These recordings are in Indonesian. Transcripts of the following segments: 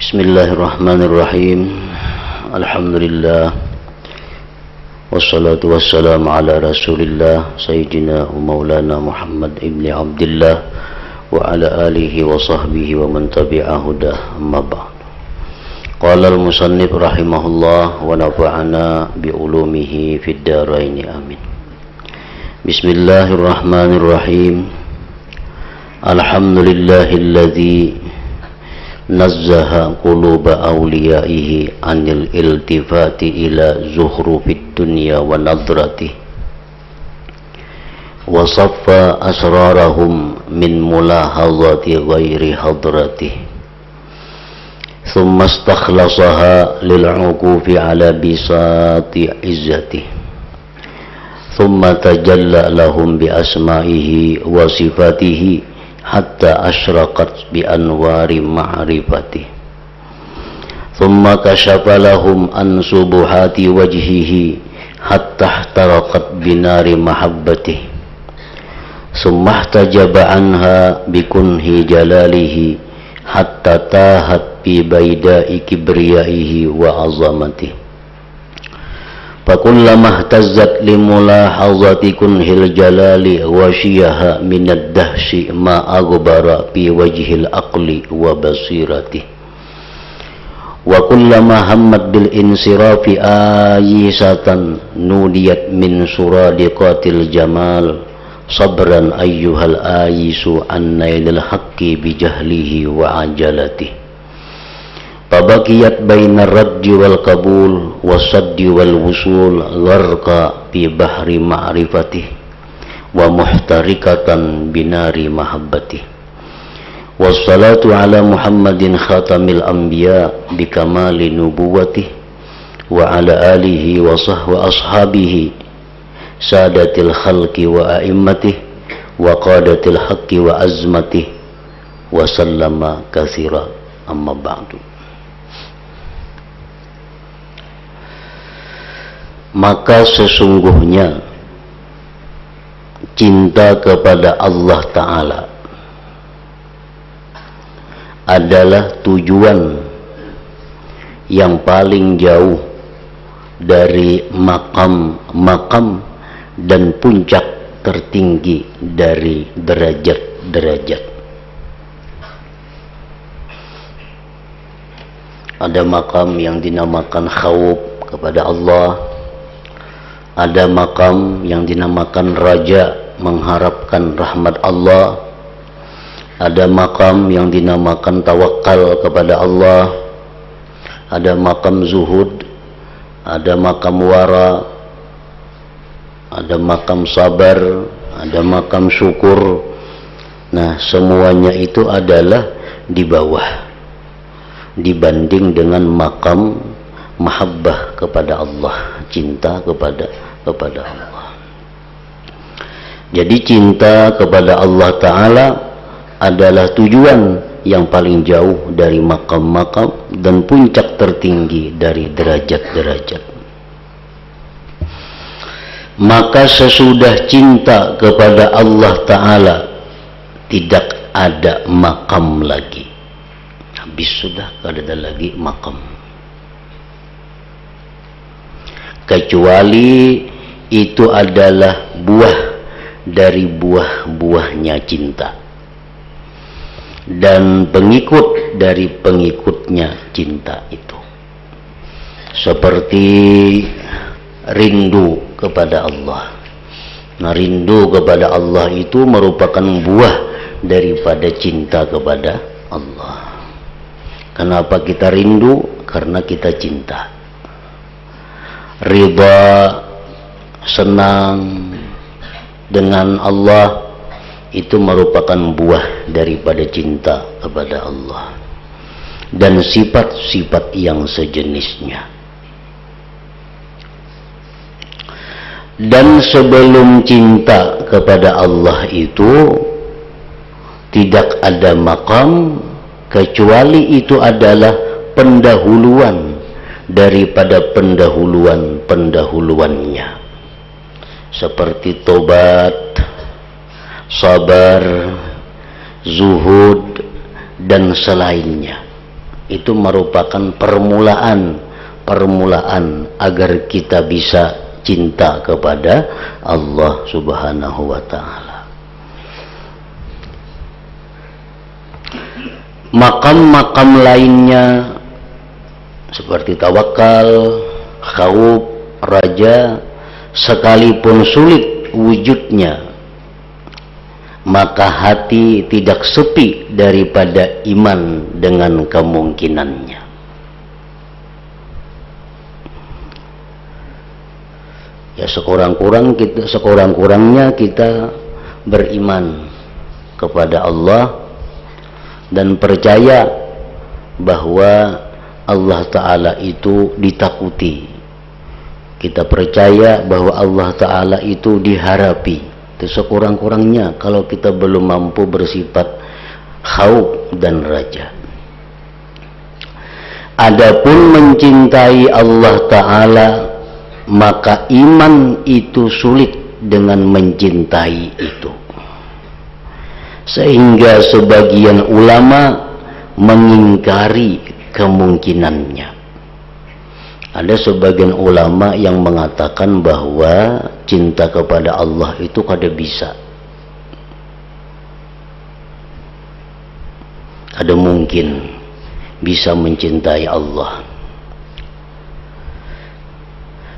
Bismillahirrahmanirrahim. Alhamdulillah. Wassalatu wassalamu ala Rasulillah Sayyidina wa Maulana Muhammad ibn Abdullah wa ala alihi wa sahbihi wa man tabi'ahu dah, amma ba'd. Qala al-musannif rahimahullah wa nafa'ana bi ulumihi fid dharain, amin. Bismillahirrahmanirrahim. Alhamdulillahilladzi nazzaha quluba awliyaihi anil iltifati ila zuhrufid dunya wa nadrati wa saffa asrarahum min mulahazati ghairi hadrati thumma istakhlasaha lil'ukufi ala bisati izzati thumma tajalla lahum bi asma'ihi wa sifatihi hatta asyraqat bi anwari ma'rifati thumma kashafa lahum an subuhati wajhihi hatta ihtaraqat binari mahabbati thumma ihtajaba anha bikunhi jalalihi hatta tahat bi baidai kibriyaihi wa azamati fakullama ihtazzat limulahazati kunhil jalali washiyaha minad dahsyi ma aghbara fi wajhil aqli wa basirati wa kullama hammat bil insirafi ayisatan nudiyat min suradiqatil jamal sabran ayyuhal ayisu an nailil haqqi bijahlihi wa ajalati Tabakiyat bainar raddi wal qabul wasaddi wal wusul gharqa fi bahri ma'rifati wa muhtarikatan binari mahabbati wassalatu ala Muhammadin khatamil anbiya bikamali nubuwati wa ala alihi wa ashabihi sadatil khalqi wa a'immati wa qadatil haqqi wa azmati wa sallama katsira, amma ba'du. Maka sesungguhnya cinta kepada Allah Ta'ala adalah tujuan yang paling jauh dari makam-makam dan puncak tertinggi dari derajat-derajat. Ada makam yang dinamakan khawf kepada Allah, ada makam yang dinamakan raja mengharapkan rahmat Allah, ada makam yang dinamakan tawakal kepada Allah, ada makam zuhud, ada makam wara, ada makam sabar, ada makam syukur. Nah, semuanya itu adalah di bawah dibanding dengan makam mahabbah kepada Allah, cinta kepada Allah. Jadi cinta kepada Allah Ta'ala adalah tujuan yang paling jauh dari makam-makam dan puncak tertinggi dari derajat-derajat. Maka sesudah cinta kepada Allah Ta'ala tidak ada makam lagi. Habis sudah, tidak ada lagi makam, kecuali itu adalah buah dari buah-buahnya cinta dan pengikut dari pengikutnya cinta itu, seperti rindu kepada Allah. Nah, rindu kepada Allah itu merupakan buah daripada cinta kepada Allah. Kenapa kita rindu? Karena kita cinta. Ridha, senang dengan Allah, itu merupakan buah daripada cinta kepada Allah dan sifat-sifat yang sejenisnya. Dan sebelum cinta kepada Allah itu tidak ada makam, kecuali itu adalah pendahuluan daripada pendahuluan-pendahuluannya, seperti tobat, sabar, zuhud, dan selainnya. itu merupakan permulaan agar kita bisa cinta kepada Allah Subhanahu wa ta'ala. Makam-makam lainnya seperti tawakal, khauf, raja, sekalipun sulit wujudnya, maka hati tidak sepi daripada iman dengan kemungkinannya. Ya sekurang-kurangnya kita beriman kepada Allah dan percaya bahwa Allah Ta'ala itu ditakuti. Kita percaya bahwa Allah Ta'ala itu diharapi. Itu sekurang-kurangnya kalau kita belum mampu bersifat khauf dan raja. Adapun mencintai Allah Ta'ala, maka iman itu sulit dengan mencintai itu, sehingga sebagian ulama mengingkari kemungkinannya. Ada sebagian ulama yang mengatakan bahwa cinta kepada Allah itu kada bisa, kada mungkin bisa mencintai Allah.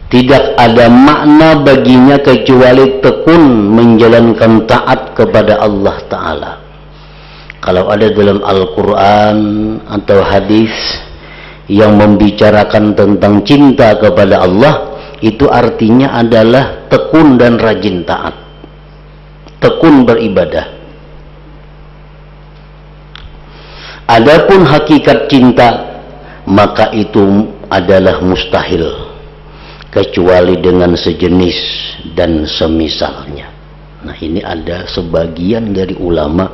Tidak ada makna baginya kecuali tekun menjalankan taat kepada Allah Ta'ala. Kalau ada dalam Al-Quran atau hadis yang membicarakan tentang cinta kepada Allah, itu artinya adalah tekun dan rajin taat, tekun beribadah. Adapun hakikat cinta, maka itu adalah mustahil kecuali dengan sejenis dan semisalnya. Nah, ini ada sebagian dari ulama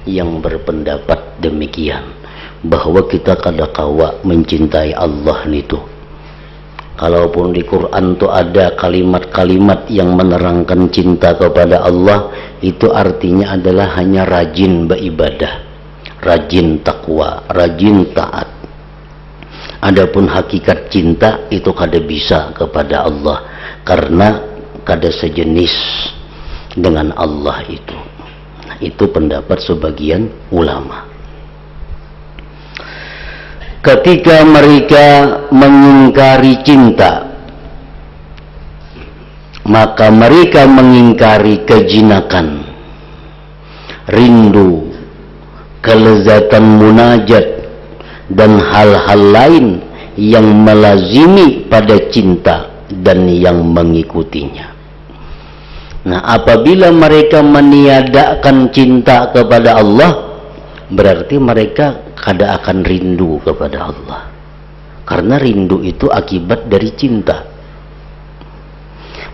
yang berpendapat demikian, bahwa kita kada kawa mencintai Allah itu. Kalaupun di Quran itu ada kalimat-kalimat yang menerangkan cinta kepada Allah, itu artinya adalah hanya rajin beribadah, rajin takwa, rajin taat. Adapun hakikat cinta itu kada bisa kepada Allah, karena kada sejenis dengan Allah itu. Nah, itu pendapat sebagian ulama. Ketika mereka mengingkari cinta, maka mereka mengingkari kejinakan, rindu, kelezatan munajat, dan hal-hal lain yang melazimi pada cinta dan yang mengikutinya. Nah, apabila mereka meniadakan cinta kepada Allah, berarti mereka kada akan rindu kepada Allah, karena rindu itu akibat dari cinta.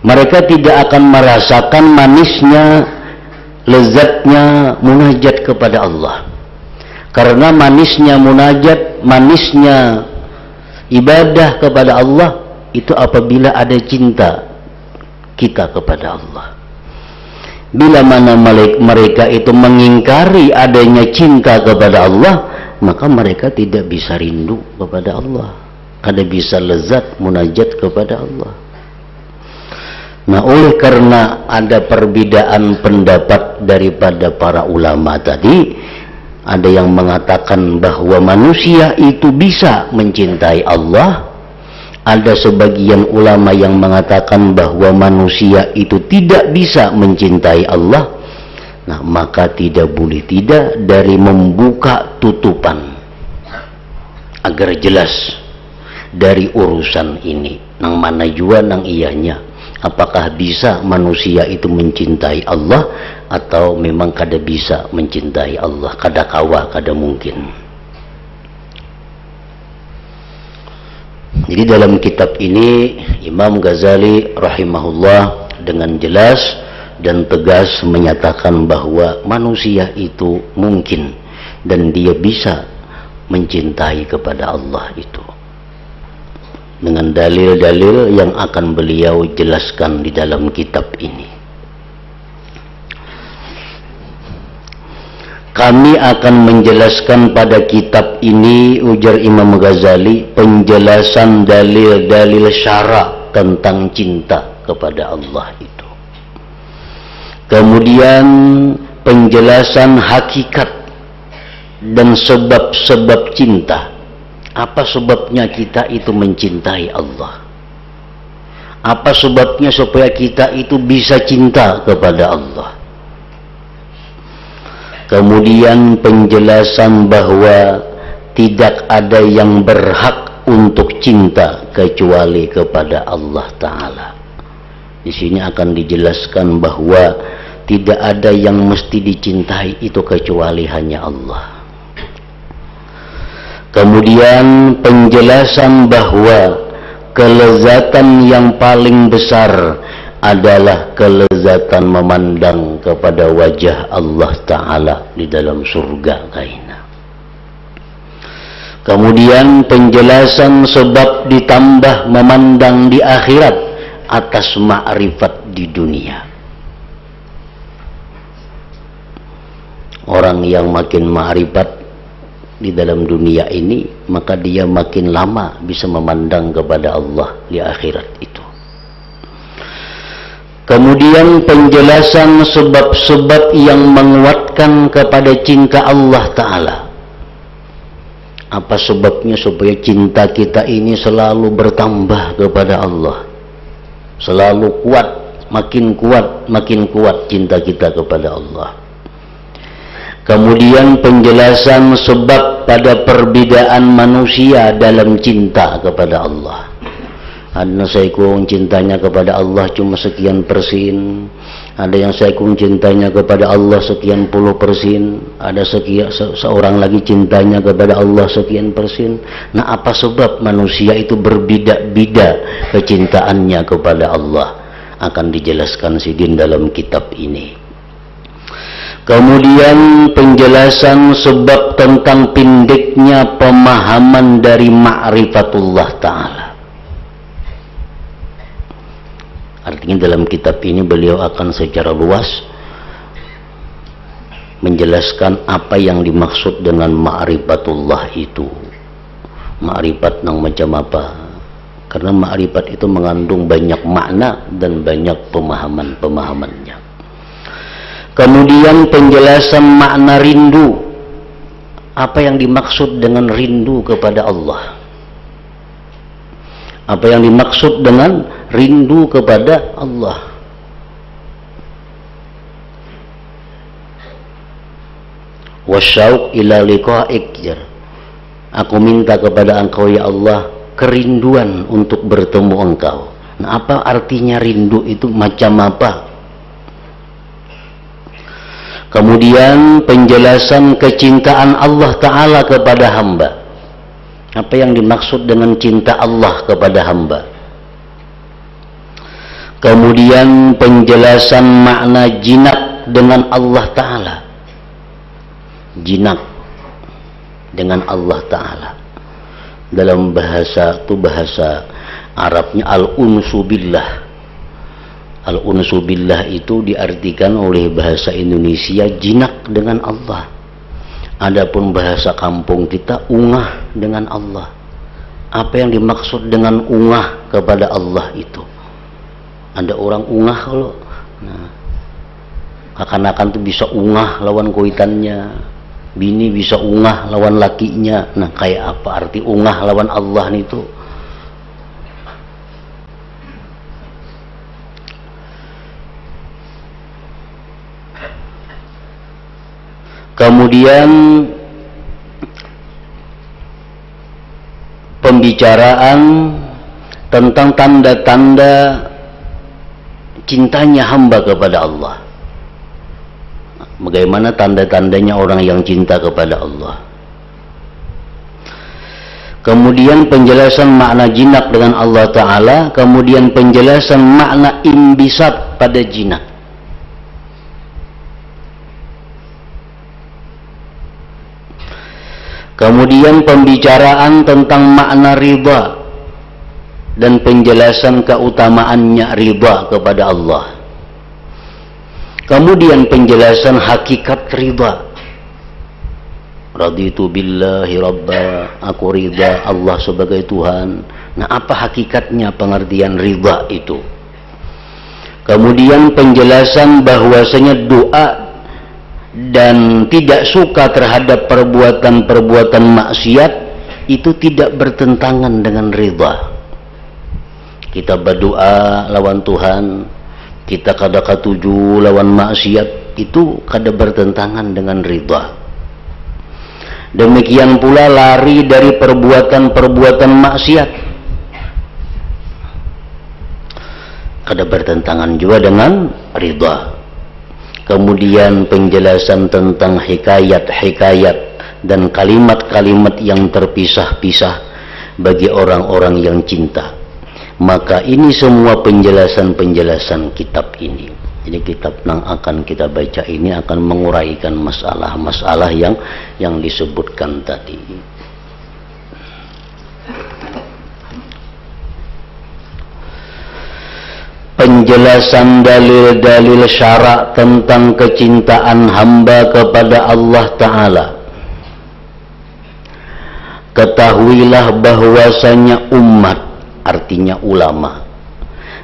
Mereka tidak akan merasakan manisnya, lezatnya munajat kepada Allah, karena manisnya munajat, manisnya ibadah kepada Allah itu apabila ada cinta kita kepada Allah. Bila mana mereka itu mengingkari adanya cinta kepada Allah, maka mereka tidak bisa rindu kepada Allah, kada bisa lezat munajat kepada Allah. Nah, oleh karena ada perbedaan pendapat daripada para ulama tadi, ada yang mengatakan bahwa manusia itu bisa mencintai Allah, ada sebagian ulama yang mengatakan bahwa manusia itu tidak bisa mencintai Allah. Nah, maka tidak boleh tidak dari membuka tutupan agar jelas dari urusan ini, nang mana jua nang iyanya, apakah bisa manusia itu mencintai Allah atau memang kada bisa mencintai Allah, kada kawa, kada mungkin. Jadi dalam kitab ini Imam Ghazali rahimahullah dengan jelas dan tegas menyatakan bahwa manusia itu mungkin dan dia bisa mencintai kepada Allah itu, dengan dalil-dalil yang akan beliau jelaskan di dalam kitab ini. Kami akan menjelaskan pada kitab ini, ujar Imam Ghazali, penjelasan dalil-dalil syara tentang cinta kepada Allah itu. Kemudian penjelasan hakikat dan sebab-sebab cinta. Apa sebabnya kita itu mencintai Allah? Apa sebabnya supaya kita itu bisa cinta kepada Allah? Kemudian penjelasan bahwa tidak ada yang berhak untuk cinta kecuali kepada Allah Ta'ala. Di sini akan dijelaskan bahwa tidak ada yang mesti dicintai itu kecuali hanya Allah. Kemudian penjelasan bahwa kelezatan yang paling besar adalah kelezatan memandang kepada wajah Allah Ta'ala di dalam surga kaina. Kemudian penjelasan sebab ditambah memandang di akhirat atas ma'rifat di dunia. Orang yang makin ma'rifat di dalam dunia ini, maka dia makin lama bisa memandang kepada Allah di akhirat itu. Kemudian penjelasan sebab-sebab yang menguatkan kepada cinta Allah Ta'ala. Apa sebabnya supaya cinta kita ini selalu bertambah kepada Allah, selalu kuat, makin kuat cinta kita kepada Allah. Kemudian penjelasan sebab pada perbedaan manusia dalam cinta kepada Allah. Ada seikung cintanya kepada Allah cuma sekian persen, ada yang seikung cintanya kepada Allah sekian puluh persen, ada seorang lagi cintanya kepada Allah sekian persen. Nah, apa sebab manusia itu berbeda-beda kecintaannya kepada Allah? Akan dijelaskan sidin dalam kitab ini. Kemudian penjelasan sebab tentang pendeknya pemahaman dari ma'rifatullah Ta'ala. Artinya dalam kitab ini beliau akan secara luas menjelaskan apa yang dimaksud dengan ma'rifatullah itu. Ma'rifat yang macam apa? Karena ma'rifat itu mengandung banyak makna dan banyak pemahaman-pemahamannya. Kemudian penjelasan makna rindu. Apa yang dimaksud dengan rindu kepada Allah? Apa yang dimaksud dengan rindu kepada Allah? Wasyauq ila liqa'ik. Aku minta kepada engkau ya Allah kerinduan untuk bertemu engkau. Nah, apa artinya rindu itu, macam apa? Kemudian penjelasan kecintaan Allah Ta'ala kepada hamba. Apa yang dimaksud dengan cinta Allah kepada hamba? Kemudian penjelasan makna jinak dengan Allah Ta'ala. Jinak dengan Allah Ta'ala. Dalam bahasa itu, bahasa Arabnya al-unsu billah. Al-unsu billah itu diartikan oleh bahasa Indonesia jinak dengan Allah. Adapun bahasa kampung kita ungah dengan Allah. Apa yang dimaksud dengan ungah kepada Allah itu? Ada orang ungah kalau, nah, akan-akan tuh bisa ungah lawan kuitannya, bini bisa ungah lawan lakinya. Nah, kayak apa arti ungah lawan Allah itu? Kemudian pembicaraan tentang tanda-tanda cintanya hamba kepada Allah. Bagaimana tanda-tandanya orang yang cinta kepada Allah. Kemudian penjelasan makna jinak dengan Allah Ta'ala. Kemudian penjelasan makna imbisat pada jinak. Kemudian pembicaraan tentang makna ridha dan penjelasan keutamaannya ridha kepada Allah. Kemudian penjelasan hakikat ridha. Raditu billahi rabba, aku ridha Allah sebagai Tuhan. Nah, apa hakikatnya pengertian ridha itu? Kemudian penjelasan bahwasanya doa dan tidak suka terhadap perbuatan-perbuatan maksiat itu tidak bertentangan dengan ridha. Kita berdoa lawan Tuhan, kita kada katuju lawan maksiat, itu kada bertentangan dengan ridha. Demikian pula lari dari perbuatan-perbuatan maksiat kada bertentangan juga dengan ridha. Kemudian penjelasan tentang hikayat-hikayat dan kalimat-kalimat yang terpisah-pisah bagi orang-orang yang cinta. Maka ini semua penjelasan-penjelasan kitab ini. Jadi kitab yang akan kita baca ini akan menguraikan masalah-masalah yang disebutkan tadi. Penjelasan dalil-dalil syarak tentang kecintaan hamba kepada Allah Ta'ala. Ketahuilah bahwasanya umat, artinya ulama,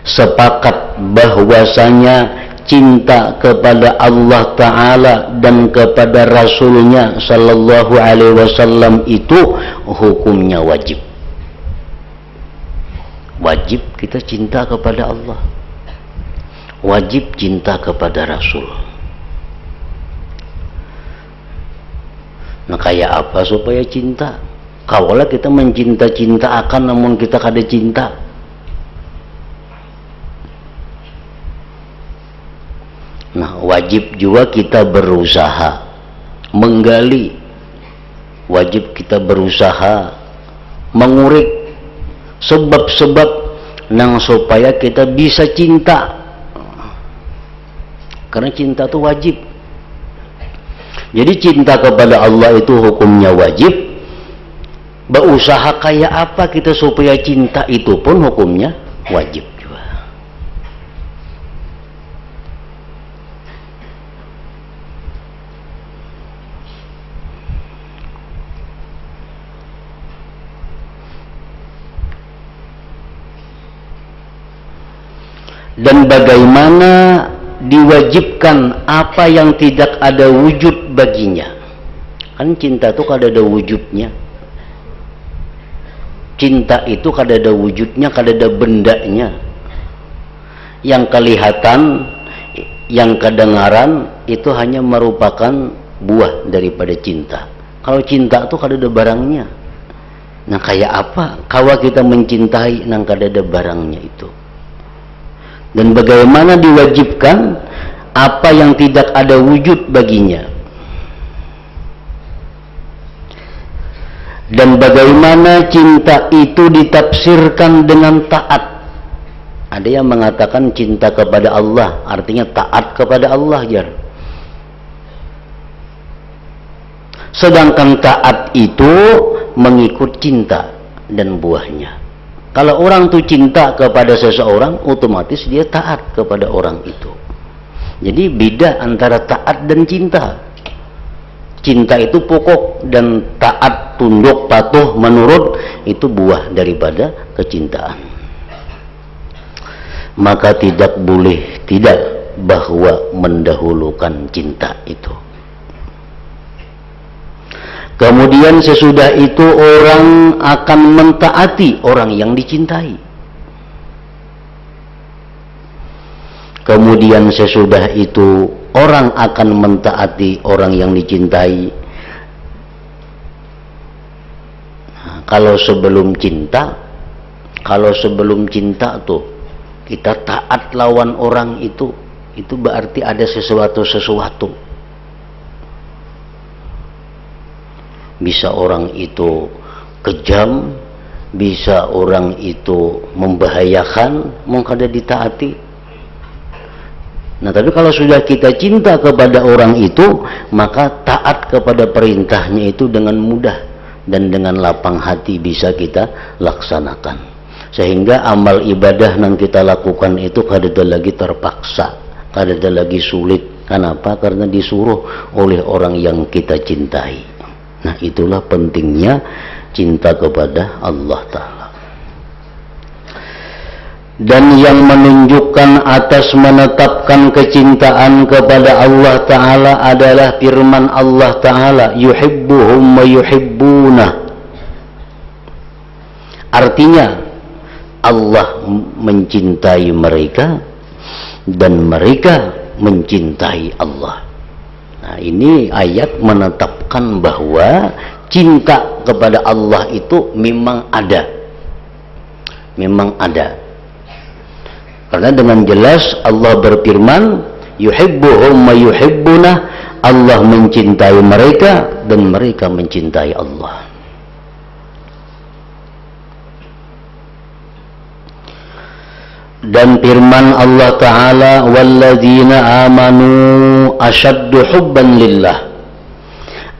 sepakat bahwasanya cinta kepada Allah Ta'ala dan kepada Rasulnya Sallallahu Alaihi Wasallam itu hukumnya wajib. Wajib kita cinta kepada Allah, wajib cinta kepada Rasul. Nah, kayak apa supaya cinta? Kaulah kita mencinta-cinta akan namun kita kada cinta. Nah, wajib juga kita berusaha menggali, wajib kita berusaha mengurik sebab-sebab nang supaya kita bisa cinta. Karena cinta itu wajib. Jadi cinta kepada Allah itu hukumnya wajib. Berusaha kayak apa kita supaya cinta itu pun hukumnya wajib juga. Dan bagaimana diwajibkan apa yang tidak ada wujud baginya. Kan cinta itu kada ada wujudnya. Cinta itu kada ada wujudnya, kada ada bendanya. Yang kelihatan, yang kedengaran itu hanya merupakan buah daripada cinta. Kalau cinta itu kada ada barangnya. Nah, kayak apa kalau kita mencintai nang kada ada barangnya itu? Dan bagaimana diwajibkan apa yang tidak ada wujud baginya? Dan bagaimana cinta itu ditafsirkan dengan taat? Ada yang mengatakan cinta kepada Allah artinya taat kepada Allah, jar. Sedangkan taat itu mengikut cinta dan buahnya. Kalau orang itu cinta kepada seseorang, otomatis dia taat kepada orang itu. Jadi beda antara taat dan cinta. Cinta itu pokok dan taat, tunduk, patuh, menurut itu buah daripada kecintaan. Maka tidak boleh tidak bahwa mendahulukan cinta itu. Kemudian sesudah itu orang akan mentaati orang yang dicintai. Kemudian sesudah itu orang akan mentaati orang yang dicintai. Nah, kalau sebelum cinta tuh kita taat lawan orang itu berarti ada sesuatu. Bisa orang itu kejam, bisa orang itu membahayakan, mau kada ditaati. Nah, tapi kalau sudah kita cinta kepada orang itu, maka taat kepada perintahnya itu dengan mudah dan dengan lapang hati bisa kita laksanakan. Sehingga amal ibadah yang kita lakukan itu kada ada lagi terpaksa, kada ada lagi sulit. Kenapa? Karena disuruh oleh orang yang kita cintai. Nah, itulah pentingnya cinta kepada Allah Ta'ala. Dan yang menunjukkan atas menetapkan kecintaan kepada Allah Ta'ala adalah firman Allah Ta'ala, yuhibbuhum wa yuhibbunah. Artinya Allah mencintai mereka dan mereka mencintai Allah. Nah, ini ayat menetapkan bahwa cinta kepada Allah itu memang ada. Memang ada. Karena dengan jelas Allah berfirman, yuhibbuhum wa yuhibbunah, Allah mencintai mereka dan mereka mencintai Allah. Dan firman Allah Ta'ala, walladzina amanu asyaddu hubban lillah.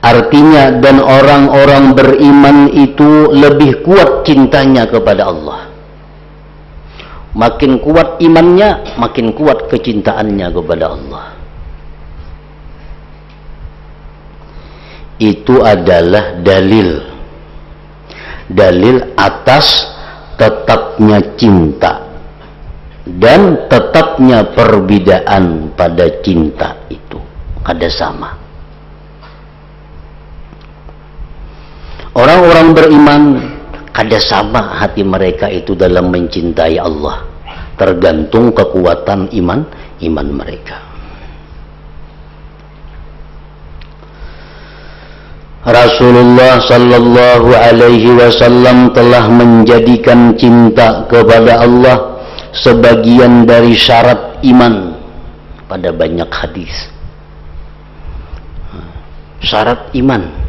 Artinya, dan orang-orang beriman itu lebih kuat cintanya kepada Allah. Makin kuat imannya, makin kuat kecintaannya kepada Allah. Itu adalah dalil atas tetapnya cinta dan tetapnya perbedaan pada cinta itu ada sama. Orang-orang beriman kada sama hati mereka itu dalam mencintai Allah, tergantung kekuatan iman mereka. Rasulullah sallallahu alaihi wasallam telah menjadikan cinta kepada Allah sebagian dari syarat iman pada banyak hadis. Syarat iman.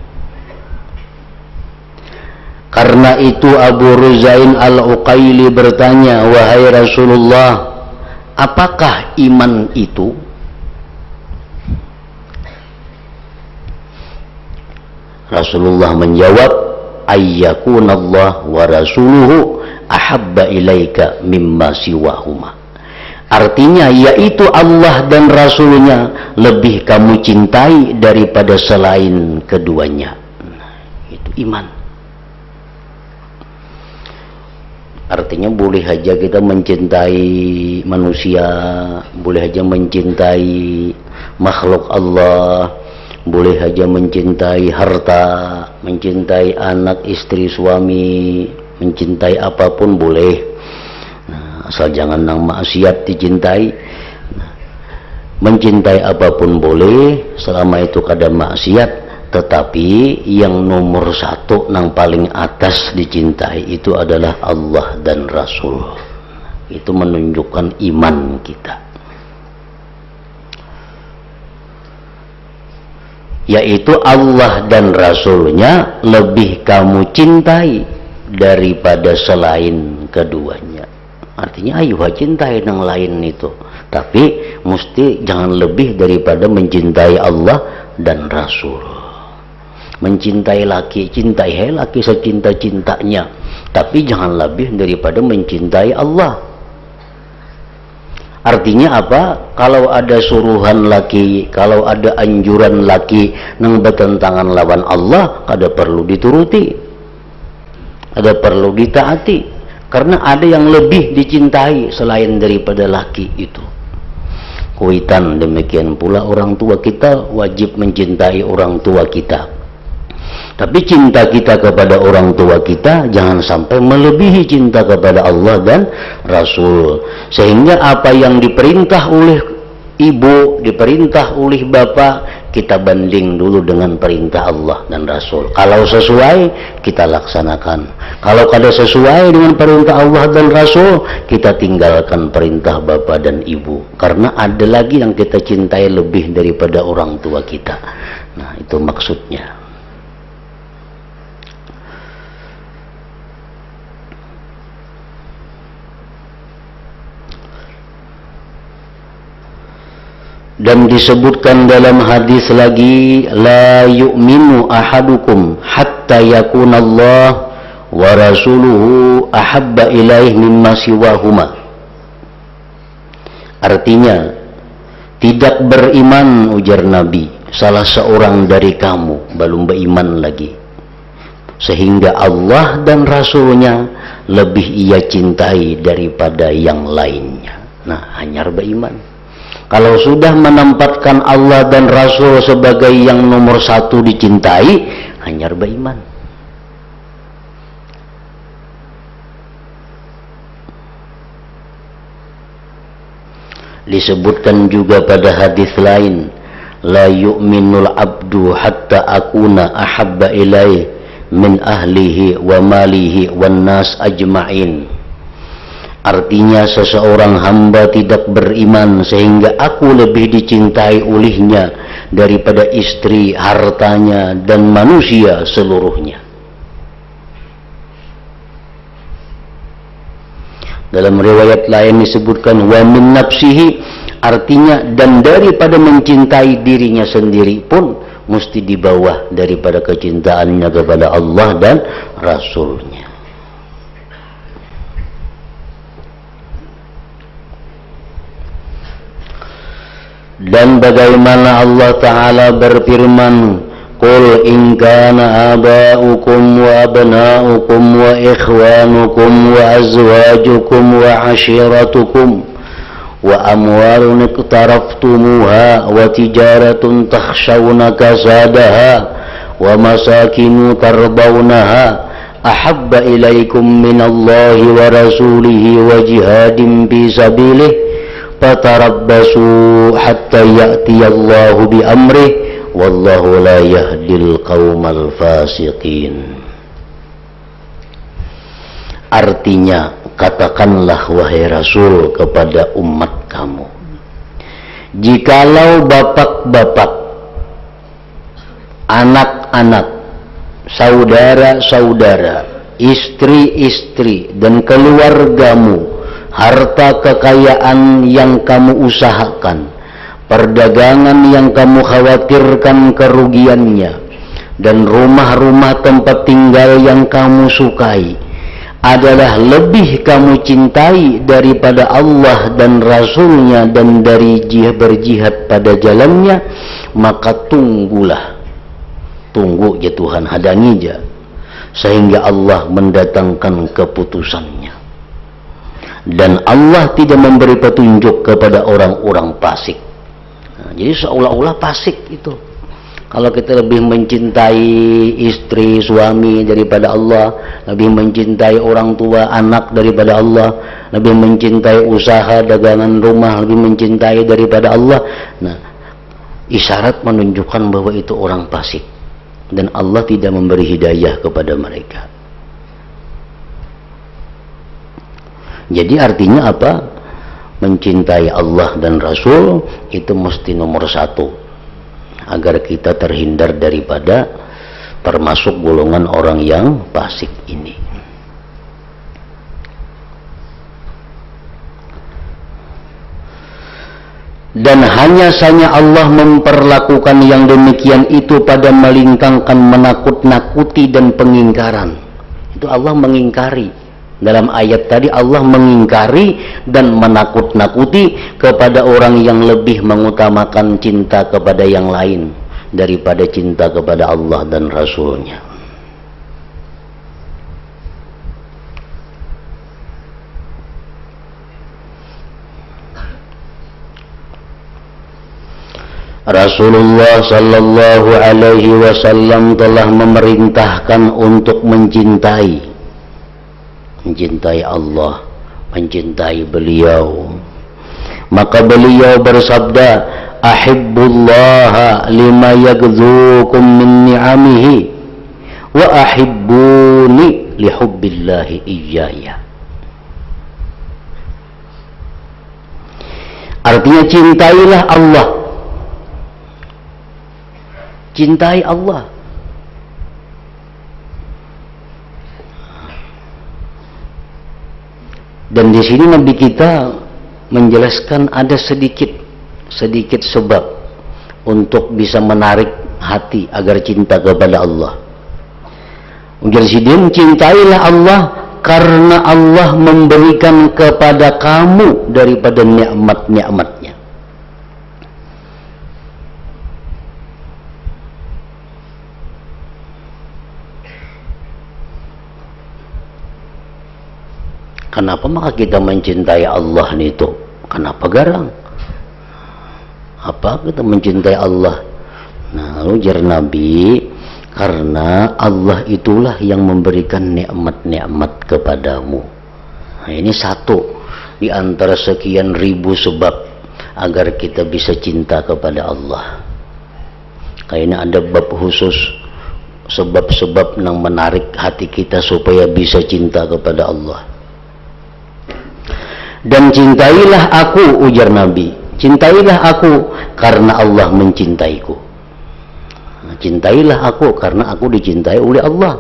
Karena itu Abu Ruzain Al-Uqaili bertanya, wahai Rasulullah, apakah iman itu? Rasulullah menjawab, ayyakunallah wa rasuluhu ahabba ilaika mimma siwahuma. Artinya yaitu Allah dan Rasulnya lebih kamu cintai daripada selain keduanya. Itu iman. Artinya boleh saja kita mencintai manusia, boleh saja mencintai makhluk Allah, boleh saja mencintai harta, mencintai anak, istri, suami, mencintai apapun boleh. Nah, asal jangan nang maksiat dicintai. Nah, mencintai apapun boleh selama itu kada maksiat. Tetapi yang nomor satu, yang paling atas dicintai itu adalah Allah dan Rasul. Itu menunjukkan iman kita. Yaitu Allah dan Rasulnya lebih kamu cintai daripada selain keduanya. Artinya ayo cintai yang lain itu. Tapi mesti jangan lebih daripada mencintai Allah dan Rasul. Mencintai laki, cintai laki secinta-cintanya, tapi jangan lebih daripada mencintai Allah. Artinya apa? Kalau ada suruhan laki, kalau ada anjuran laki yang bertentangan lawan Allah, kada perlu dituruti, kada perlu ditaati, karena ada yang lebih dicintai selain daripada laki itu. Kuitan demikian pula orang tua kita wajib mencintai orang tua kita. Tapi cinta kita kepada orang tua kita jangan sampai melebihi cinta kepada Allah dan Rasul. Sehingga apa yang diperintah oleh ibu, diperintah oleh bapak, kita banding dulu dengan perintah Allah dan Rasul. Kalau sesuai, kita laksanakan. Kalau kada sesuai dengan perintah Allah dan Rasul, kita tinggalkan perintah bapak dan ibu. Karena ada lagi yang kita cintai lebih daripada orang tua kita. Nah, itu maksudnya. Dan disebutkan dalam hadis lagi, la yu'minu ahadukum hatta yakunallah wa rasuluhu ahabba ilaih mimma siwahuma. Artinya tidak beriman, ujar Nabi, salah seorang dari kamu belum beriman lagi, sehingga Allah dan Rasulnya lebih ia cintai daripada yang lainnya. Nah, hanyar beriman. Kalau sudah menempatkan Allah dan Rasul sebagai yang nomor satu dicintai, hanyar beriman. Disebutkan juga pada hadis lain, la yu'minul abdu hatta akuna ahabba ilaih min ahlihi wa malihi wan nas ajma'in. Artinya seseorang hamba tidak beriman sehingga aku lebih dicintai olehnya daripada istri, hartanya, dan manusia seluruhnya. Dalam riwayat lain disebutkan wa min nafsihi, artinya dan daripada mencintai dirinya sendiri pun mesti di bawah daripada kecintaannya kepada Allah dan Rasulnya. Dan bagaimana Allah Ta'ala berfirman, qul in kana aba'ukum wa abna'ukum wa ikhwanukum wa azwajukum wa ashiratukum wa amwalun iqtaraftumuha wa tijaratun takhshawna kasadaha wa masakinu tardawnaha ahabba ilaikum minallahi wa rasulihi wa jihadin fi sabilih fatarabbasu hatta ya'tiyallahu bi amrih wallahu la yahdil qaumal fasiqin. Artinya, katakanlah wahai Rasul kepada umat kamu, jikalau bapak-bapak, anak-anak, saudara-saudara, istri-istri, dan keluargamu, harta kekayaan yang kamu usahakan, perdagangan yang kamu khawatirkan kerugiannya, dan rumah-rumah tempat tinggal yang kamu sukai adalah lebih kamu cintai daripada Allah dan Rasulnya dan dari berjihad pada jalannya, maka tunggu ya Tuhan, hadangi aja sehingga Allah mendatangkan keputusannya. Dan Allah tidak memberi petunjuk kepada orang-orang fasik. Nah, jadi seolah-olah fasik itu kalau kita lebih mencintai istri, suami daripada Allah, lebih mencintai orang tua, anak daripada Allah, lebih mencintai usaha, dagangan, rumah, lebih mencintai daripada Allah. Nah, isyarat menunjukkan bahwa itu orang fasik dan Allah tidak memberi hidayah kepada mereka. Jadi artinya apa? Mencintai Allah dan Rasul itu mesti nomor satu, agar kita terhindar daripada termasuk golongan orang yang fasik ini. Dan hanya saja Allah memperlakukan yang demikian itu pada melingkangkan menakut-nakuti dan pengingkaran. Itu Allah mengingkari. Dalam ayat tadi Allah mengingkari dan menakut-nakuti kepada orang yang lebih mengutamakan cinta kepada yang lain daripada cinta kepada Allah dan Rasulnya. Rasulullah sallallahu alaihi wasallam telah memerintahkan untuk mencintai Allah, mencintai beliau. Maka beliau bersabda, ahibbullaha lima yagdzukum min ni'amihi wa ahibbuni lihubbillahi iyaya. Artinya cintailah Allah, cintai Allah. Dan di sini Nabi kita menjelaskan ada sedikit sebab untuk bisa menarik hati agar cinta kepada Allah. Jadi cintailah Allah karena Allah memberikan kepada kamu daripada nikmat-nikmatnya. Kenapa maka kita mencintai Allah itu? Kenapa garang? Apa kita mencintai Allah? Nah, ujar Nabi, karena Allah itulah yang memberikan nikmat-nikmat kepadamu. Nah, ini satu di antara sekian ribu sebab agar kita bisa cinta kepada Allah. Kayaknya ada bab khusus sebab-sebab yang menarik hati kita supaya bisa cinta kepada Allah. Dan cintailah aku, ujar Nabi, cintailah aku karena Allah mencintaiku. Nah, cintailah aku karena aku dicintai oleh Allah.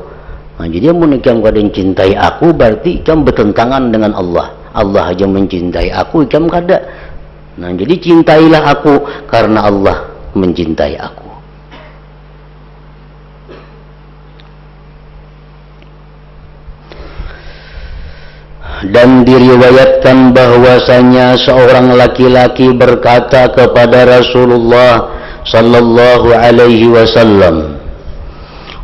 Nah, jadi yang ikam kadang cintai aku berarti ikam bertentangan dengan Allah. Allah aja mencintai aku, ikam kada. Nah, jadi cintailah aku karena Allah mencintai aku. Dan diriwayatkan bahwasanya seorang laki-laki berkata kepada Rasulullah sallallahu alaihi wasallam,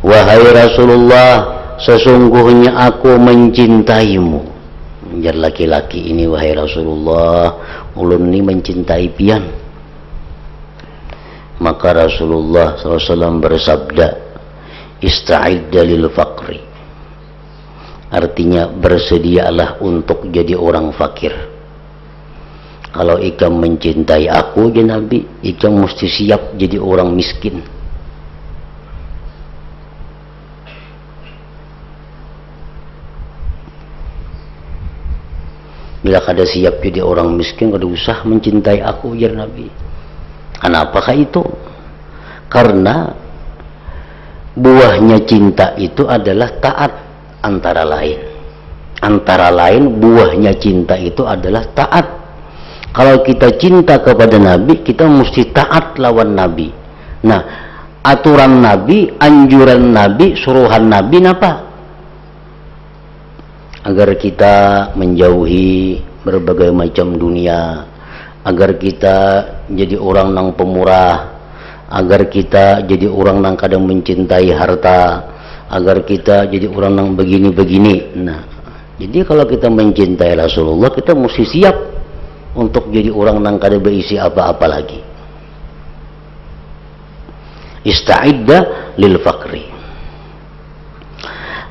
wahai Rasulullah, sesungguhnya aku mencintaimu. Menjadi laki-laki ini, wahai Rasulullah, ulun ini mencintai pian. Maka Rasulullah SAW bersabda, ista'idda lil faqri. Artinya bersedialah untuk jadi orang fakir. Kalau ikam mencintai aku, ya Nabi, ikam mesti siap jadi orang miskin. Bila kada siap jadi orang miskin, kada usah mencintai aku, ya Nabi. Kenapakah itu? Karena buahnya cinta itu adalah taat. Antara lain buahnya cinta itu adalah taat. Kalau kita cinta kepada Nabi, kita mesti taat lawan Nabi. Nah, aturan Nabi, anjuran Nabi, suruhan Nabi apa? Agar kita menjauhi berbagai macam dunia, agar kita jadi orang nang pemurah, agar kita jadi orang nang kadang mencintai harta, agar kita jadi orang yang begini-begini. Nah, jadi kalau kita mencintai Rasulullah, kita mesti siap untuk jadi orang yang kada berisi apa-apa lagi. Ista'idda lil faqri.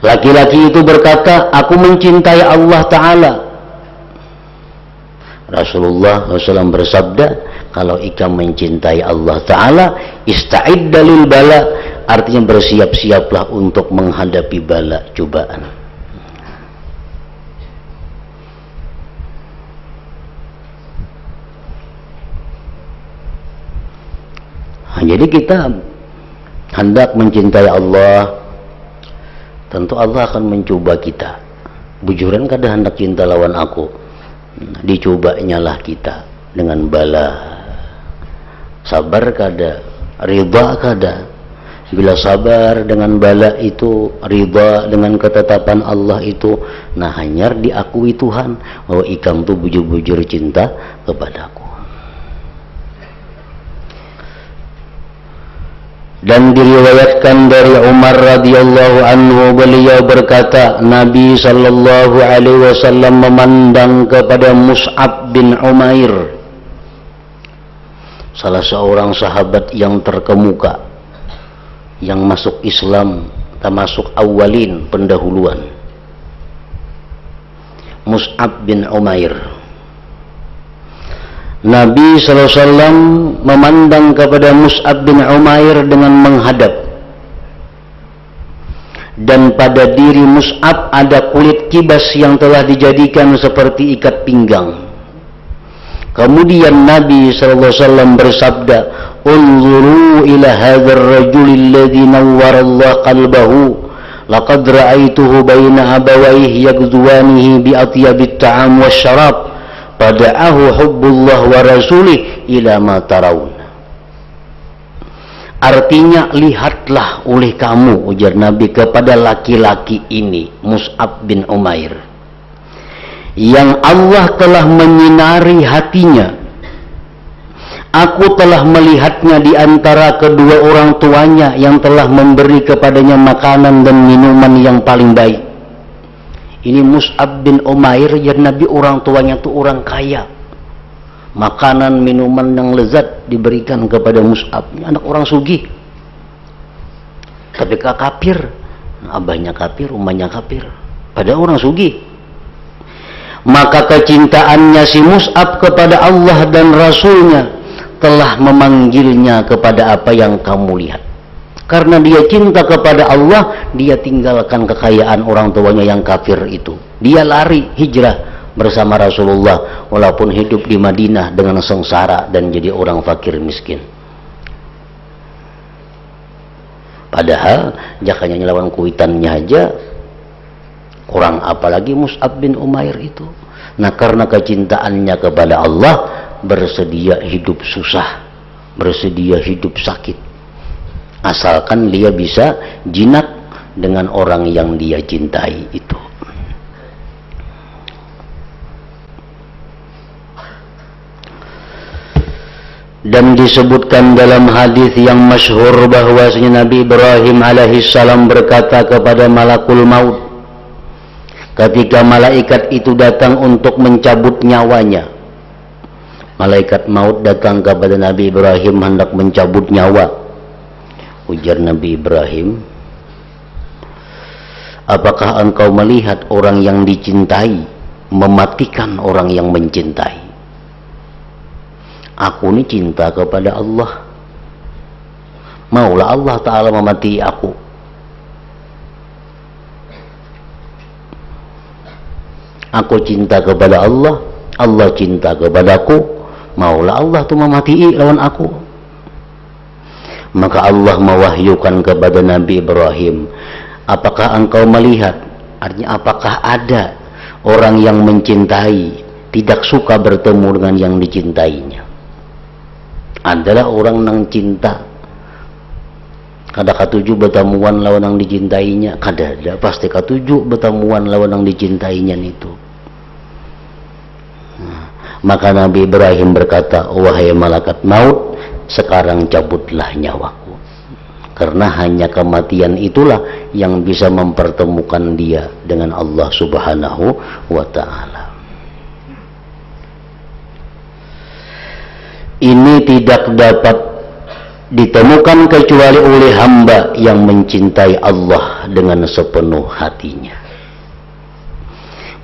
Laki-laki itu berkata, aku mencintai Allah Ta'ala. Rasulullah SAW bersabda, kalau ikam mencintai Allah Ta'ala, ista'idda lil bala. Artinya bersiap-siaplah untuk menghadapi bala, cobaan. Nah, jadi kita hendak mencintai Allah, tentu Allah akan mencoba kita. Bujuran kada hendak cinta lawan aku, dicobanya lah kita dengan bala. Sabar kada, ridha kada. Bila sabar dengan bala itu, ridha dengan ketetapan Allah itu, nah hanyar diakui Tuhan bahwa ikam tu bujur-bujur cinta kepadaku. Dan diriwayatkan dari Umar radhiyallahu anhu, beliau berkata, Nabi sallallahu alaihi wasallam memandang kepada Mus'ab bin Umair, salah seorang sahabat yang terkemuka, yang masuk Islam, termasuk awalin, pendahuluan. Mus'ab bin Umair. Nabi SAW memandang kepada Mus'ab bin Umair dengan menghadap. Dan pada diri Mus'ab ada kulit kibas yang telah dijadikan seperti ikat pinggang. Kemudian Nabi SAW bersabda, unzuru ila hadzal rajul alladhi nawwara Allah qalbahu, laqad ra'aituhu baina abawayhi yagzuwanihi bi atyabit ta'am wasyarab, pada'ahu hubbullah wa rasulih ila ma tarawun. Artinya, lihatlah oleh kamu, ujar Nabi kepada laki-laki ini, Mus'ab bin Umair, yang Allah telah menyinari hatinya. Aku telah melihatnya di antara kedua orang tuanya yang telah memberi kepadanya makanan dan minuman yang paling baik. Ini Mus'ab bin Umair, ya Nabi orang tuanya tuh orang kaya. Makanan, minuman yang lezat diberikan kepada Mus'ab. Ini anak orang sugih. Tapi kafir. Abahnya kafir, umahnya kafir. Padahal orang sugih. Maka kecintaannya si Mus'ab kepada Allah dan Rasulnya telah memanggilnya kepada apa yang kamu lihat. Karena dia cinta kepada Allah, dia tinggalkan kekayaan orang tuanya yang kafir itu. Dia lari hijrah bersama Rasulullah, walaupun hidup di Madinah dengan sengsara dan jadi orang fakir miskin. Padahal jakanya lawan kuitannya aja kurang, apalagi Mus'ab bin Umair itu. Nah, karena kecintaannya kepada Allah, bersedia hidup susah, bersedia hidup sakit, asalkan dia bisa jinak dengan orang yang dia cintai itu. Dan disebutkan dalam hadis yang masyhur bahwasanya Nabi Ibrahim alaihissalam berkata kepada malakul maut ketika malaikat itu datang untuk mencabut nyawanya. Malaikat maut datang kepada Nabi Ibrahim hendak mencabut nyawa. Ujar Nabi Ibrahim, apakah engkau melihat orang yang dicintai mematikan orang yang mencintai? Aku ini cinta kepada Allah, maulah Allah Ta'ala memati aku. Aku cinta kepada Allah, Allah cinta kepadaku, maulah Allah tu memati lawan aku. Maka Allah mewahyukan kepada Nabi Ibrahim, apakah engkau melihat, artinya apakah ada orang yang mencintai tidak suka bertemu dengan yang dicintainya? Adalah orang nang cinta kada katuju bertemuan lawan yang dicintainya, kada ada, pasti katuju bertemuan lawan yang dicintainya itu. Maka Nabi Ibrahim berkata, wahai malaikat maut, sekarang cabutlah nyawaku, karena hanya kematian itulah yang bisa mempertemukan dia dengan Allah Subhanahu wa Ta'ala. Ini tidak dapat ditemukan kecuali oleh hamba yang mencintai Allah dengan sepenuh hatinya.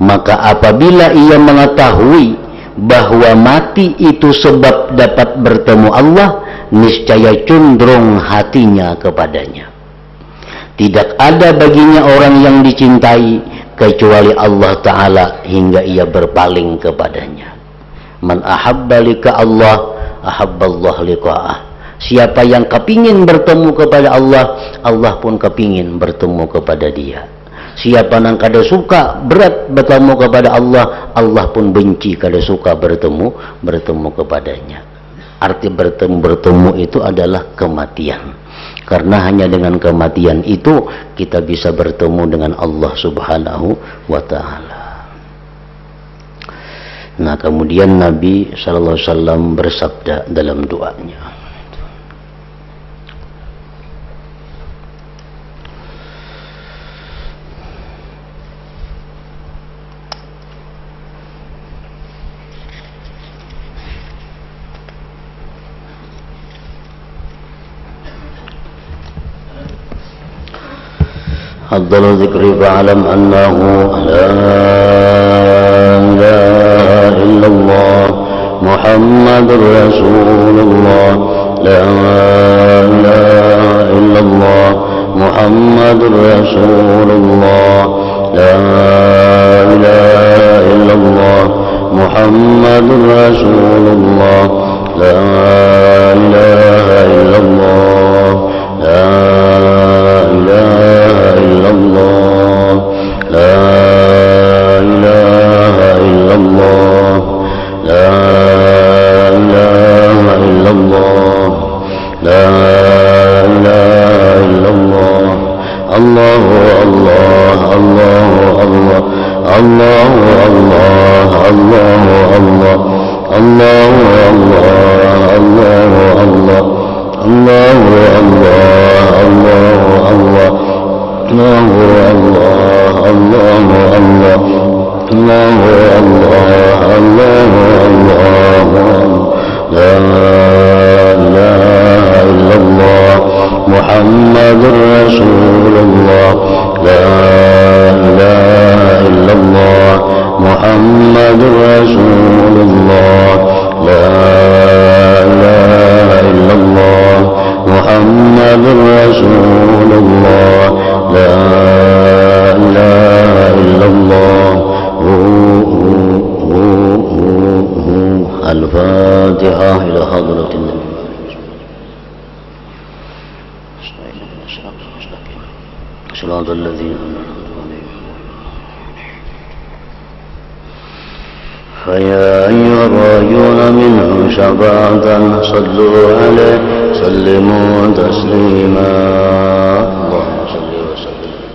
Maka apabila ia mengetahui bahwa mati itu sebab dapat bertemu Allah, niscaya condong hatinya kepadanya. Tidak ada baginya orang yang dicintai kecuali Allah Ta'ala hingga ia berpaling kepadanya. Man ahabba lika Allah, ahabballah liqa'ah. Siapa yang kepingin bertemu kepada Allah, Allah pun kepingin bertemu kepada dia. Siapa yang kada suka berat bertemu kepada Allah, Allah pun benci kada suka bertemu kepadanya. Arti bertemu itu adalah kematian. Karena hanya dengan kematian itu kita bisa bertemu dengan Allah Subhanahu wa Ta'ala. Nah, kemudian Nabi sallallahu alaihi wasallam bersabda dalam doanya, afdalu dzikri fa'lam annahu la ilaha illallah Muhammadur Rasulullah, la ilaha illallah Muhammadur Rasulullah, la ilaha illallah Muhammadur Rasulullah, la ilaha illallah, la ilaha illallah, la ilaha illallah, la ilaha illallah, la ilaha illallah. Allahu Allah, Allahu Allah, Allahu Allah, Allahu Allah, Allahu Allah, Allahu Allah, Allahu Allah, Allahu Allah, الله الله الله الله الله الله الله الله لا إله إلا الله محمد رسول الله لا إله إلا الله محمد رسول الله لا إله إلا الله محمد رسول الله لا إله إلا الله الفاتحة إلى حضرة النبي صراط الذين فيا أيها الراجون منه شفاعة صلوا عليه سلموا تسليما اللهم صل وسلم